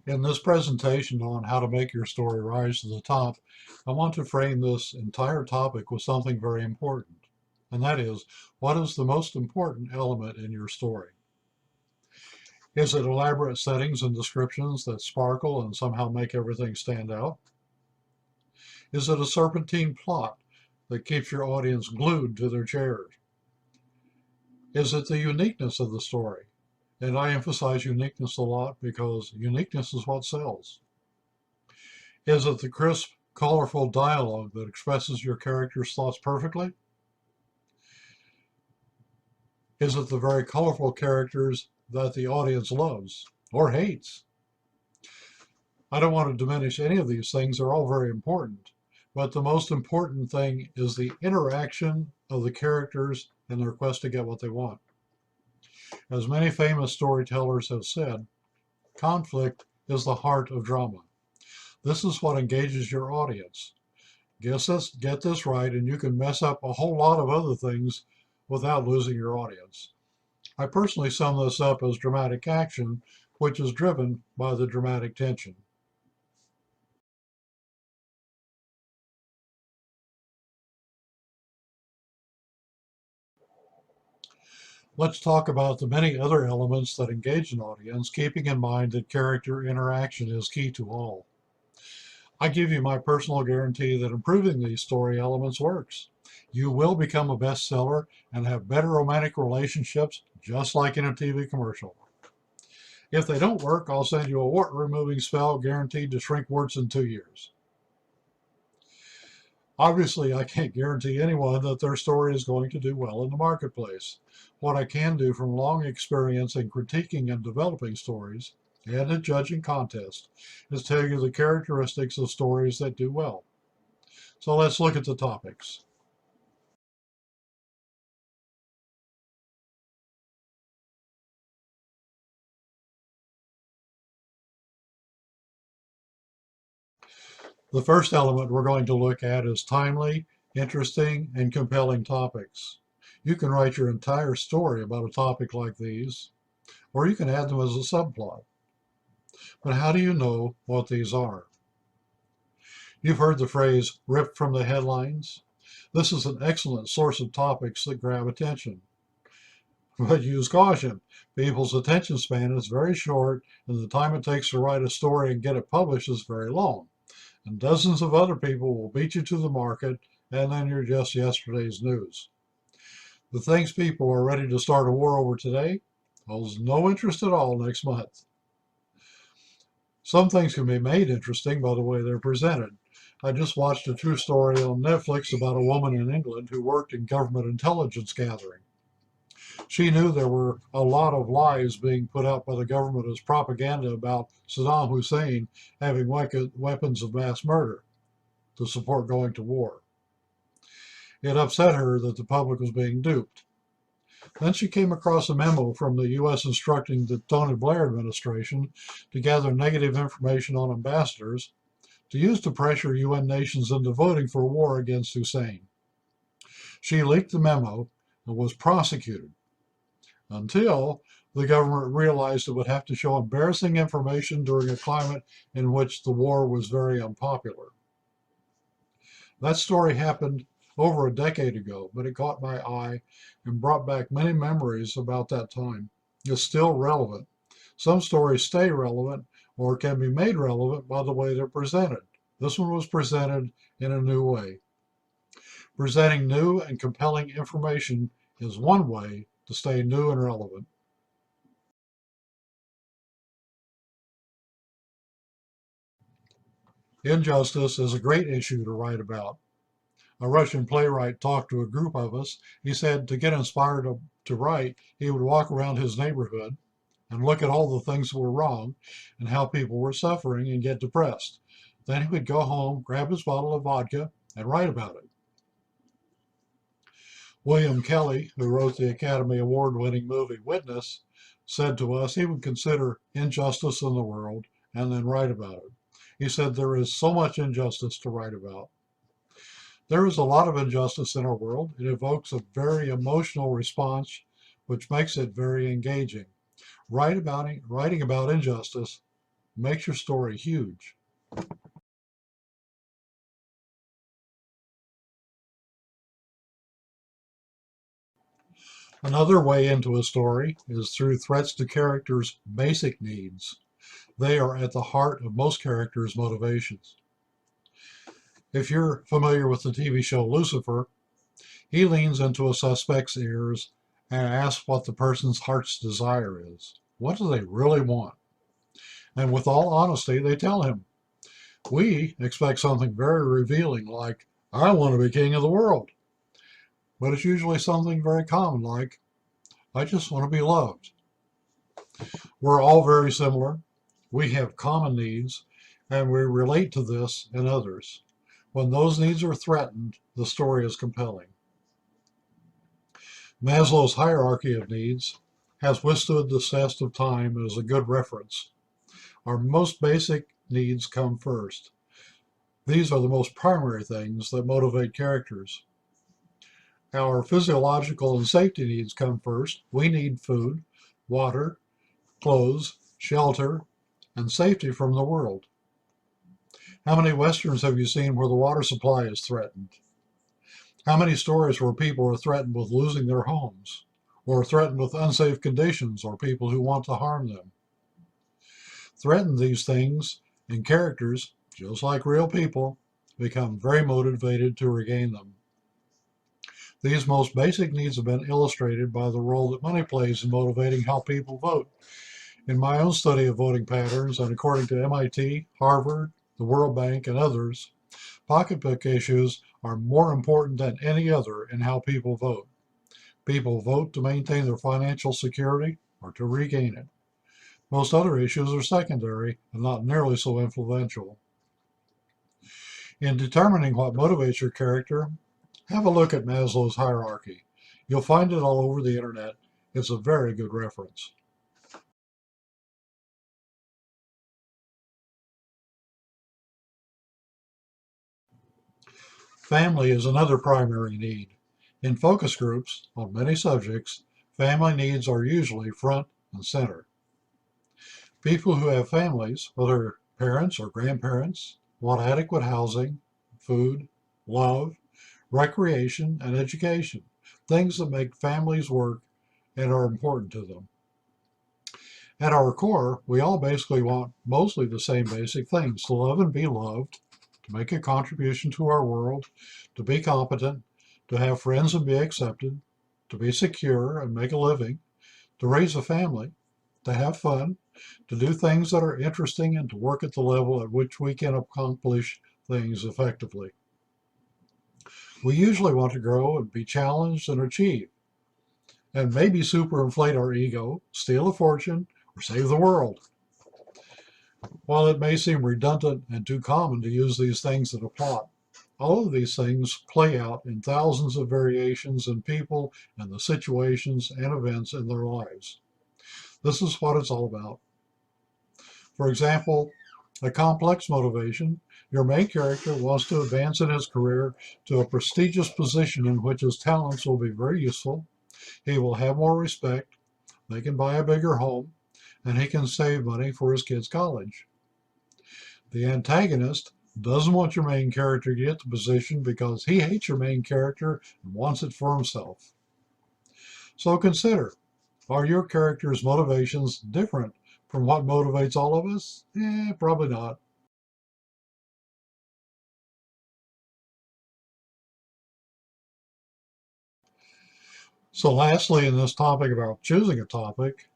In this presentation on how to make your story rise to the top, I want to frame this entire topic with something very important, and that is, what is the most important element in your story? Is it elaborate settings and descriptions that sparkle and somehow make everything stand out? Is it a serpentine plot that keeps your audience glued to their chairs? Is it the uniqueness of the story? And I emphasize uniqueness a lot because uniqueness is what sells. Is it the crisp, colorful dialogue that expresses your character's thoughts perfectly? Is it the very colorful characters that the audience loves or hates? I don't want to diminish any of these things. They're all very important. But the most important thing is the interaction of the characters and their quest to get what they want. As many famous storytellers have said, conflict is the heart of drama. This is what engages your audience. Get this right, and you can mess up a whole lot of other things without losing your audience. I personally sum this up as dramatic action, which is driven by the dramatic tension. Let's talk about the many other elements that engage an audience, keeping in mind that character interaction is key to all. I give you my personal guarantee that improving these story elements works. You will become a bestseller and have better romantic relationships, just like in a TV commercial. If they don't work, I'll send you a wart-removing spell guaranteed to shrink warts in 2 years. Obviously, I can't guarantee anyone that their story is going to do well in the marketplace. What I can do from long experience in critiquing and developing stories and in judging contests is tell you the characteristics of stories that do well. So let's look at the topics. The first element we're going to look at is timely, interesting, and compelling topics. You can write your entire story about a topic like these, or you can add them as a subplot. But how do you know what these are? You've heard the phrase ripped from the headlines. This is an excellent source of topics that grab attention. But use caution. People's attention span is very short, and the time it takes to write a story and get it published is very long. And dozens of other people will beat you to the market, and then you're just yesterday's news. The things people are ready to start a war over today holds no interest at all next month. Some things can be made interesting by the way they're presented. I just watched a true story on Netflix about a woman in England who worked in government intelligence gathering. She knew there were a lot of lies being put out by the government as propaganda about Saddam Hussein having weapons of mass murder to support going to war. It upset her that the public was being duped. Then she came across a memo from the U.S. instructing the Tony Blair administration to gather negative information on ambassadors to use to pressure UN nations into voting for war against Hussein. She leaked the memo and was prosecuted until the government realized it would have to show embarrassing information during a climate in which the war was very unpopular. That story happened over a decade ago, but it caught my eye and brought back many memories about that time. It's still relevant. Some stories stay relevant or can be made relevant by the way they're presented. This one was presented in a new way. Presenting new and compelling information is one way to stay new and relevant. Injustice is a great issue to write about. A Russian playwright talked to a group of us. He said to get inspired to write, he would walk around his neighborhood and look at all the things that were wrong and how people were suffering and get depressed. Then he would go home, grab his bottle of vodka, and write about it. William Kelly, who wrote the Academy Award-winning movie Witness, said to us he would consider injustice in the world and then write about it. He said there is so much injustice to write about. There is a lot of injustice in our world. It evokes a very emotional response, which makes it very engaging. Writing about injustice makes your story huge. Another way into a story is through threats to characters' basic needs. They are at the heart of most characters' motivations. If you're familiar with the TV show Lucifer, he leans into a suspect's ears and asks what the person's heart's desire is. What do they really want? And with all honesty, they tell him. We expect something very revealing like, I want to be king of the world. But it's usually something very common like, I just want to be loved. We're all very similar. We have common needs, and we relate to this in others. When those needs are threatened, the story is compelling. Maslow's hierarchy of needs has withstood the test of time and is a good reference. Our most basic needs come first. These are the most primary things that motivate characters. Our physiological and safety needs come first. We need food, water, clothes, shelter, and safety from the world. How many westerns have you seen where the water supply is threatened? How many stories where people are threatened with losing their homes, or threatened with unsafe conditions, or people who want to harm them? Threaten these things, and characters, just like real people, become very motivated to regain them. These most basic needs have been illustrated by the role that money plays in motivating how people vote. In my own study of voting patterns, and according to MIT, Harvard, the World Bank, and others, pocketbook issues are more important than any other in how people vote. People vote to maintain their financial security or to regain it. Most other issues are secondary and not nearly so influential. In determining what motivates your character, have a look at Maslow's hierarchy. You'll find it all over the internet. It's a very good reference. Family is another primary need. In focus groups on many subjects, family needs are usually front and center. People who have families, whether parents or grandparents, want adequate housing, food, love, recreation, and education, things that make families work and are important to them. At our core, we all basically want mostly the same basic things: to love and be loved, to make a contribution to our world, to be competent, to have friends and be accepted, to be secure and make a living, to raise a family, to have fun, to do things that are interesting, and to work at the level at which we can accomplish things effectively. We usually want to grow and be challenged and achieve, and maybe superinflate our ego, steal a fortune, or save the world. While it may seem redundant and too common to use these things in a plot, all of these things play out in thousands of variations in people and the situations and events in their lives. This is what it's all about. For example, a complex motivation: your main character wants to advance in his career to a prestigious position in which his talents will be very useful. He will have more respect, they can buy a bigger home, and he can save money for his kids' college. The antagonist doesn't want your main character to get the position because he hates your main character and wants it for himself. So consider, are your character's motivations different from what motivates all of us? Probably not. So lastly, in this topic about choosing a topic,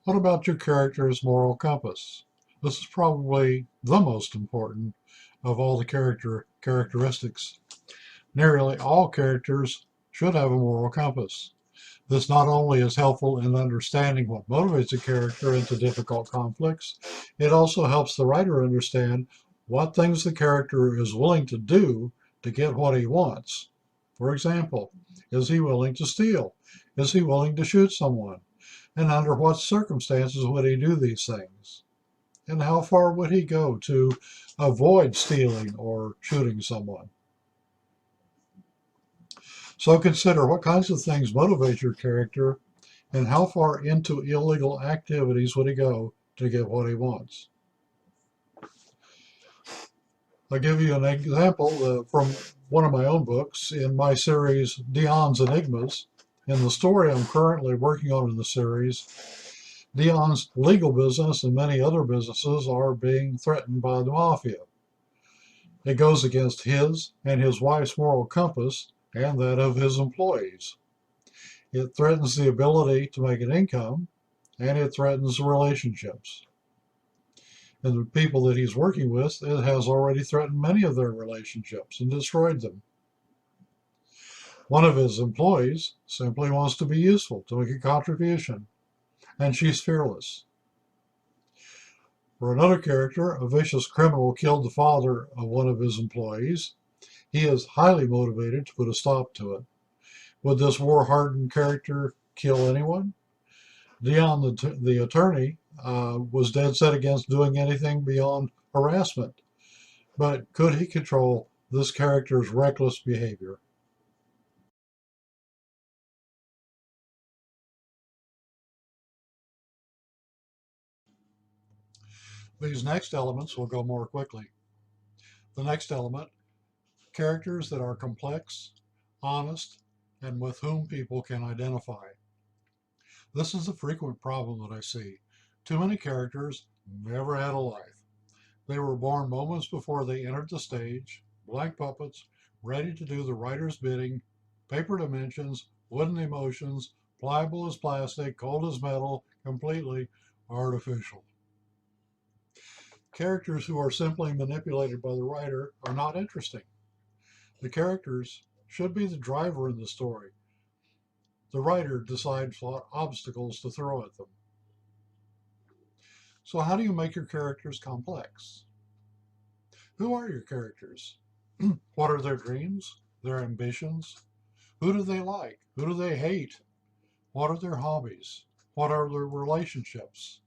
what about your character's moral compass? This is probably the most important of all the characteristics. Nearly all characters should have a moral compass. This not only is helpful in understanding what motivates a character into difficult conflicts, it also helps the writer understand what things the character is willing to do to get what he wants. For example, is he willing to steal? Is he willing to shoot someone? And under what circumstances would he do these things? And how far would he go to avoid stealing or shooting someone? So consider what kinds of things motivate your character and how far into illegal activities would he go to get what he wants. I'll give you an example from one of my own books in my series, Dion's Enigmas. In the story I'm currently working on in the series, Dion's legal business and many other businesses are being threatened by the mafia. It goes against his and his wife's moral compass and that of his employees. It threatens the ability to make an income, and it threatens relationships. And the people that he's working with, it has already threatened many of their relationships and destroyed them. One of his employees simply wants to be useful, to make a contribution, and she's fearless. For another character, a vicious criminal killed the father of one of his employees. He is highly motivated to put a stop to it. Would this war-hardened character kill anyone? Dion, the attorney, was dead set against doing anything beyond harassment. But could he control this character's reckless behavior? These next elements will go more quickly. The next element, characters that are complex, honest, and with whom people can identify. This is a frequent problem that I see. Too many characters never had a life. They were born moments before they entered the stage, blank puppets, ready to do the writer's bidding, paper dimensions, wooden emotions, pliable as plastic, cold as metal, completely artificial. Characters who are simply manipulated by the writer are not interesting. The characters should be the driver in the story. The writer decides what obstacles to throw at them. So how do you make your characters complex? Who are your characters? What are their dreams? Their ambitions? Who do they like? Who do they hate? What are their hobbies? What are their relationships?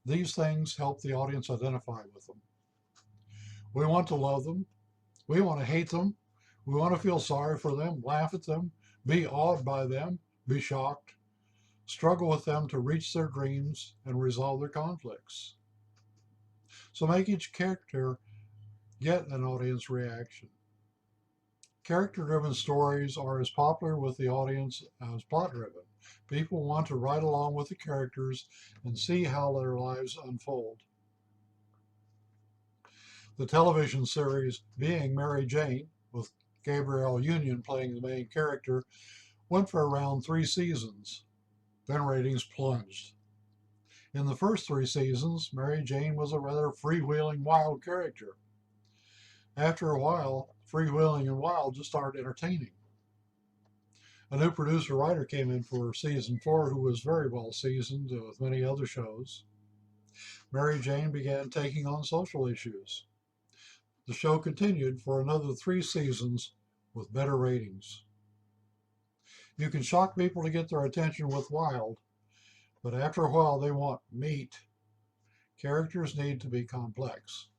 These things help the audience identify with them. We want to love them. We want to hate them. We want to feel sorry for them, laugh at them, be awed by them, be shocked, struggle with them to reach their dreams and resolve their conflicts. So make each character get an audience reaction. Character-driven stories are as popular with the audience as plot-driven. People want to ride along with the characters and see how their lives unfold. The television series Being Mary Jane, with Gabrielle Union playing the main character, went for around 3 seasons. Then ratings plunged. In the first 3 seasons, Mary Jane was a rather freewheeling, wild character. After a while, freewheeling and wild just aren't entertaining. A new producer writer came in for season 4 who was very well seasoned with many other shows. Mary Jane began taking on social issues. The show continued for another 3 seasons with better ratings. You can shock people to get their attention with wild, but after a while they want meat. Characters need to be complex.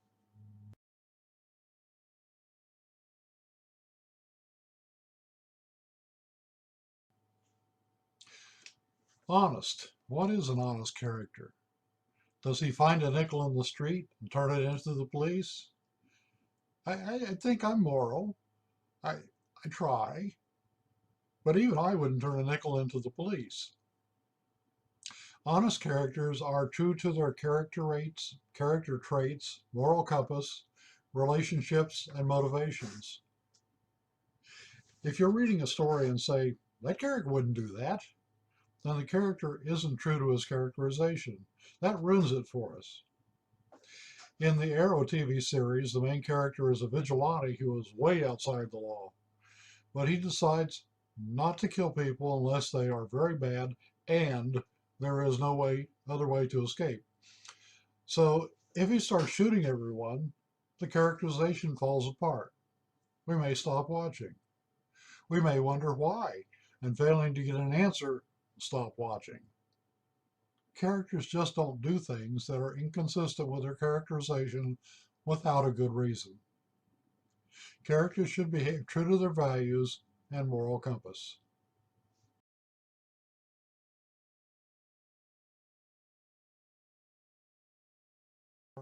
Honest. What is an honest character? Does he find a nickel in the street and turn it into the police? I think I'm moral. I try. But even I wouldn't turn a nickel into the police. Honest characters are true to their character traits, moral compass, relationships, and motivations. If you're reading a story and say, that character wouldn't do that, then the character isn't true to his characterization. That ruins it for us. In the Arrow TV series, the main character is a vigilante who is way outside the law, but he decides not to kill people unless they are very bad and there is no other way to escape. So if he starts shooting everyone, the characterization falls apart. We may stop watching. We may wonder why, and failing to get an answer, stop watching. Characters just don't do things that are inconsistent with their characterization without a good reason. Characters should behave true to their values and moral compass.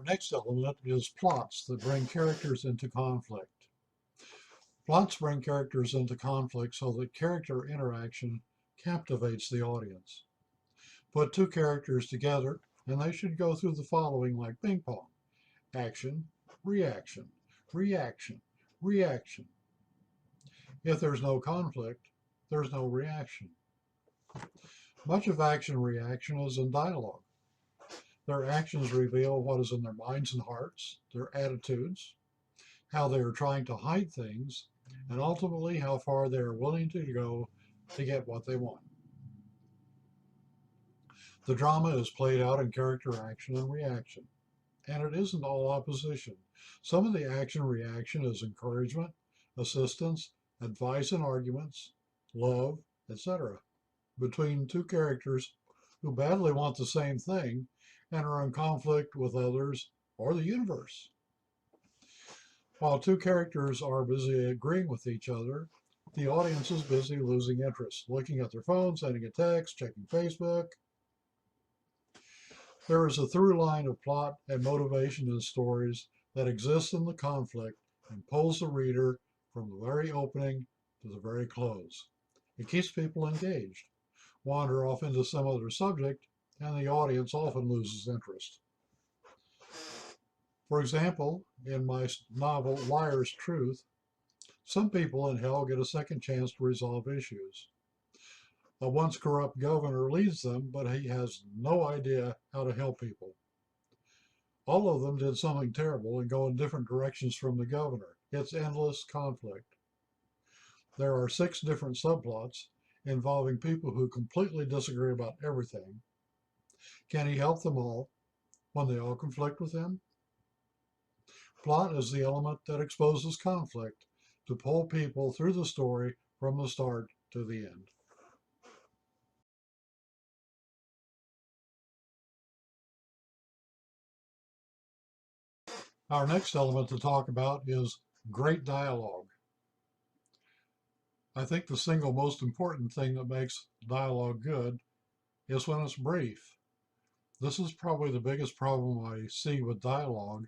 Our next element is plots that bring characters into conflict. Plots bring characters into conflict so that character interaction captivates the audience. Put two characters together, and they should go through the following like ping pong: action, reaction, reaction, reaction. If there's no conflict, there's no reaction. Much of action-reaction is in dialogue. Their actions reveal what is in their minds and hearts, their attitudes, how they are trying to hide things, and ultimately how far they are willing to go to get what they want. The drama is played out in character action and reaction, and it isn't all opposition. Some of the action-reaction is encouragement, assistance, advice and arguments, love, etc. between two characters who badly want the same thing and are in conflict with others or the universe. While two characters are busy agreeing with each other, the audience is busy losing interest, looking at their phone, sending a text, checking Facebook. There is a through line of plot and motivation in stories that exists in the conflict and pulls the reader from the very opening to the very close. It keeps people engaged, wander off into some other subject, and the audience often loses interest. For example, in my novel Liar's Truth, some people in hell get a second chance to resolve issues. A once corrupt governor leads them, but he has no idea how to help people. All of them did something terrible and go in different directions from the governor. It's endless conflict. There are 6 different subplots involving people who completely disagree about everything. Can he help them all when they all conflict with him? Plot is the element that exposes conflict to pull people through the story from the start to the end. Our next element to talk about is great dialogue. I think the single most important thing that makes dialogue good is when it's brief. This is probably the biggest problem I see with dialogue,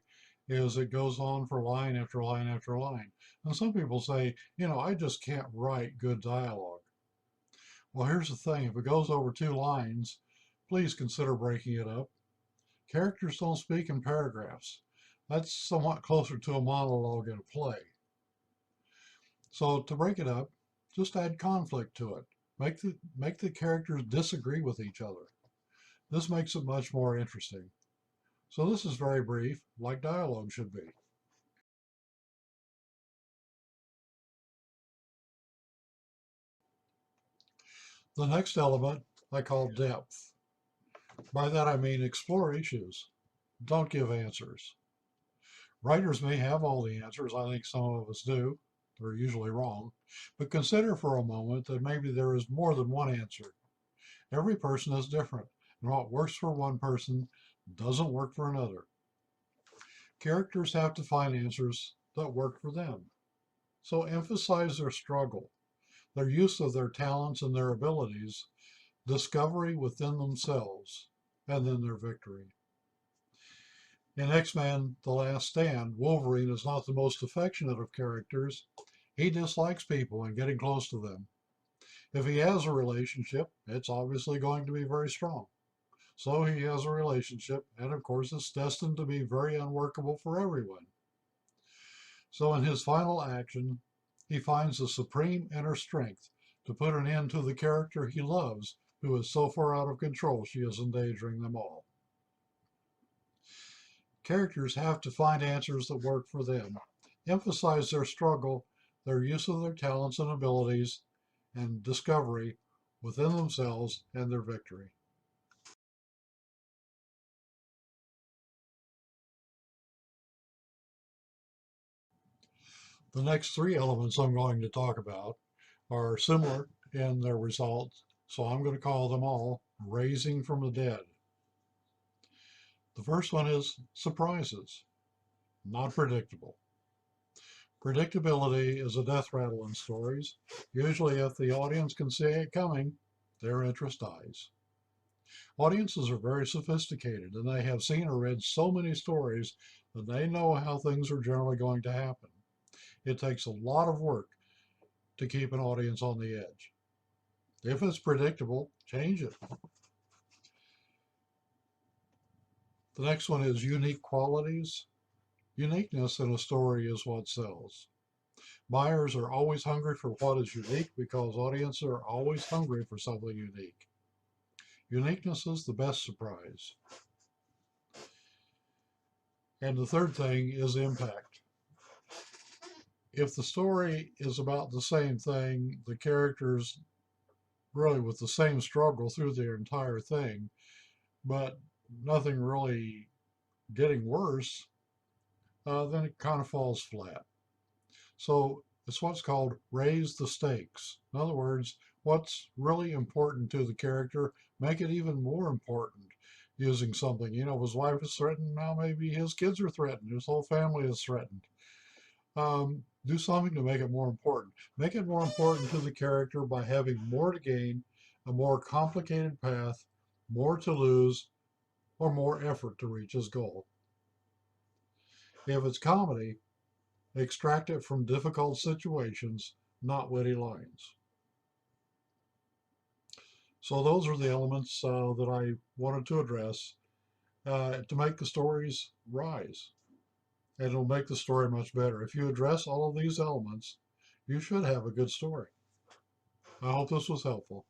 is it goes on for line after line after line. And some people say, I just can't write good dialogue. Well, here's the thing. If it goes over 2 lines, please consider breaking it up. Characters don't speak in paragraphs. That's somewhat closer to a monologue in a play. So to break it up, just add conflict to it. Make the characters disagree with each other. This makes it much more interesting. So this is very brief, like dialogue should be. The next element I call depth. By that I mean explore issues. Don't give answers. Writers may have all the answers. I think some of us do. They're usually wrong. But consider for a moment that maybe there is more than one answer. Every person is different, and what works for one person doesn't work for another. Characters have to find answers that work for them. So emphasize their struggle, their use of their talents and their abilities, discovery within themselves, and then their victory. In X-Men: The Last Stand, Wolverine is not the most affectionate of characters. He dislikes people and getting close to them. If he has a relationship, it's obviously going to be very strong. So he has a relationship, and of course it's destined to be very unworkable for everyone. So in his final action, he finds the supreme inner strength to put an end to the character he loves, who is so far out of control she is endangering them all. Characters have to find answers that work for them, emphasize their struggle, their use of their talents and abilities, and discovery within themselves and their victory. The next 3 elements I'm going to talk about are similar in their results, so I'm going to call them all raising from the dead. The first one is surprises, not predictable. Predictability is a death rattle in stories. Usually if the audience can see it coming, their interest dies. Audiences are very sophisticated and they have seen or read so many stories that they know how things are generally going to happen. It takes a lot of work to keep an audience on the edge. If it's predictable, change it. The next one is unique qualities. Uniqueness in a story is what sells. Buyers are always hungry for what is unique because audiences are always hungry for something unique. Uniqueness is the best surprise. And the third thing is impact. If the story is about the same thing, the characters really with the same struggle through the entire thing, but nothing really getting worse, then it kind of falls flat. So it's what's called raise the stakes. In other words, what's really important to the character, make it even more important using something. His wife is threatened, now maybe his kids are threatened, his whole family is threatened. Do something to make it more important. Make it more important to the character by having more to gain, a more complicated path, more to lose, or more effort to reach his goal. If it's comedy, extract it from difficult situations, not witty lines. So those are the elements that I wanted to address to make the stories rise. And it'll make the story much better. If you address all of these elements, you should have a good story. I hope this was helpful.